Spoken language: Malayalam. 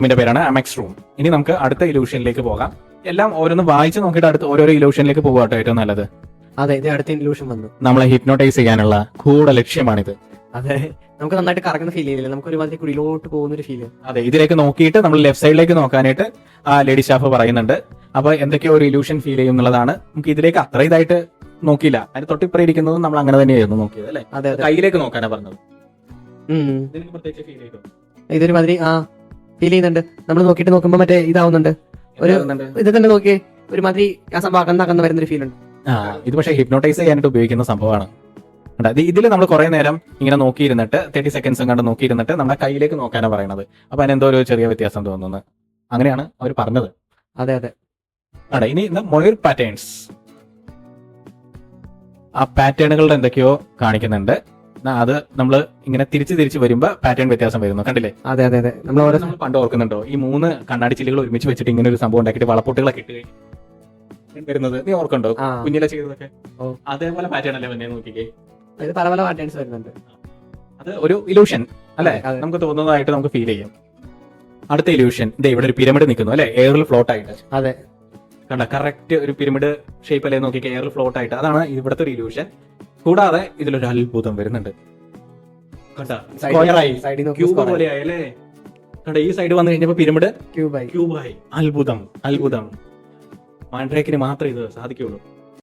ഇതിന്റെ പേരാണ് അമെക്സ് റൂം. ഇനി നമുക്ക് അടുത്ത ഇലൂഷനിലേക്ക് പോകാം. എല്ലാം ഓരോന്ന് വായിച്ച് നോക്കിയിട്ട് അടുത്ത ഓരോരോ ഇലൂഷനിലേക്ക് പോകാട്ടോ ഏറ്റവും നല്ലത്. അതെ, ഇത് അടുത്ത ഇലൂഷൻ വന്നു. നമ്മളെ ഹിപ്നോട്ടൈസ് ചെയ്യാനുള്ള കൂടെ ലക്ഷ്യമാണിത്. അതെ, നമുക്ക് നന്നായിട്ട് കറങ്ങുന്ന ഫീൽ ചെയ്യില്ല, നമുക്ക് ഒരുമാതിരി കുടിയിലോട്ട് പോകുന്ന ഒരു ഫീൽ. അതെ, ഇതിലേക്ക് നോക്കിയിട്ട് നമ്മൾ ലെഫ്റ്റ് സൈഡിലേക്ക് നോക്കാനായിട്ട് ആ ലേഡി സ്റ്റാഫ് പറയുന്നുണ്ട്. അപ്പൊ എന്തൊക്കെയോ ഒരു ഇലൂഷൻ ഫീൽ ചെയ്യും എന്നുള്ളതാണ്. നമുക്ക് ഇതിലേക്ക് അത്ര ഇതായിട്ട് നോക്കിയില്ല, അതിന് തൊട്ടിപ്പുറം ഇരിക്കുന്നതും നമ്മൾ അങ്ങനെ തന്നെയായിരുന്നു നോക്കിയത് അല്ലെ. അതെ അതെ, കയ്യിലേക്ക് നോക്കാനാ പറഞ്ഞത്. ഉം. പ്രത്യേകിച്ച് ഫീൽ ചെയ്തു. ഇതൊരു മാതിരി ഫീൽ ചെയ്യുന്നുണ്ട്. നമ്മൾ നോക്കിയിട്ട് നോക്കുമ്പോ മറ്റേ ഇതാവുന്നുണ്ട്, ഒരു ഇത് തന്നെ നോക്കിയേ, ഒരുമാതിരി ആ സംഭവം അകന്നകന്ന് വരുന്നൊരു ഫീൽ ഉണ്ട്. ഇത് പക്ഷേ ഹിപ്നോട്ടൈസ് ചെയ്യാനായിട്ട് ഉപയോഗിക്കുന്ന സംഭവമാണ്. ഇതിൽ നമ്മൾ കുറെ നേരം ഇങ്ങനെ നോക്കിയിരുന്നിട്ട് 30 സെക്കൻഡ്സ് കണ്ട് നോക്കിയിരുന്നിട്ട് നമ്മുടെ കയ്യിലേക്ക് നോക്കാനാണ് പറയണത്. അപ്പൊ അതിനെന്തോ ഒരു ചെറിയ വ്യത്യാസം തോന്നുന്നു. അങ്ങനെയാണ് അവർ പറഞ്ഞത്. അതെ അതെ. ഇനി മൊയർ പാറ്റേൺസ്. ആ പാറ്റേണുകളുടെ എന്തൊക്കെയോ കാണിക്കുന്നുണ്ട്. അത് നമ്മൾ ഇങ്ങനെ തിരിച്ച് വരുമ്പോ പാറ്റേൺ വ്യത്യാസം വരുന്നു, കണ്ടില്ലേ? അതെ അതെ അതെ, നമ്മൾ പണ്ട് ഓർക്കുന്നുണ്ടോ ഈ 3 കണ്ണാടി ചില്ലുകൾ ഒരുമിച്ച് വെച്ചിട്ട് ഇങ്ങനെ ഒരു സംഭവം ഉണ്ടാക്കിയിട്ട് വളപ്പൊട്ടുകളൊക്കെ ഇട്ട് വരുന്നത് നീ ഓർക്കുണ്ടോ? കുഞ്ഞിലെ ചെയ്തതൊക്കെ അതേപോലെ പാറ്റേൺ അല്ലേ വന്നേ? നോക്കിക്കേ, ഇത് പല പല പാറ്റേൺസ് വരുന്നുണ്ട്. അത് ഒരു ഇലൂഷൻ അല്ലെ, നമുക്ക് തോന്നുന്നതായിട്ട് നമുക്ക് ഫീൽ ചെയ്യും. അടുത്ത ഇലൂഷൻ, ഇവിടെ ഒരു പിരമിഡ് നിൽക്കുന്നു അല്ലെ, എയറിൽ ഫ്ലോട്ട് ആയിട്ട്. അതെ, കണ്ട കറക്റ്റ് ഒരു പിരമിഡ് ഷേപ്പ് അല്ലേ? നോക്കിക്കേ, എയറിൽ ഫ്ലോട്ട് ആയിട്ട്. അതാണ് ഇവിടുത്തെ ഒരു ഇലൂഷൻ. കൂടാതെ ഇതിലൊരു അത്ഭുതം വരുന്നുണ്ട്. ക്യൂബ് പോലെയായി അല്ലേ? കണ്ട ഈ സൈഡ് വന്നു കഴിഞ്ഞപ്പോ പിരമിഡ് ക്യൂബായി. അത്ഭുതം. മാൻഡ്രേക്കിന് മാത്രമേ ഇത് സാധിക്കുള്ളൂ.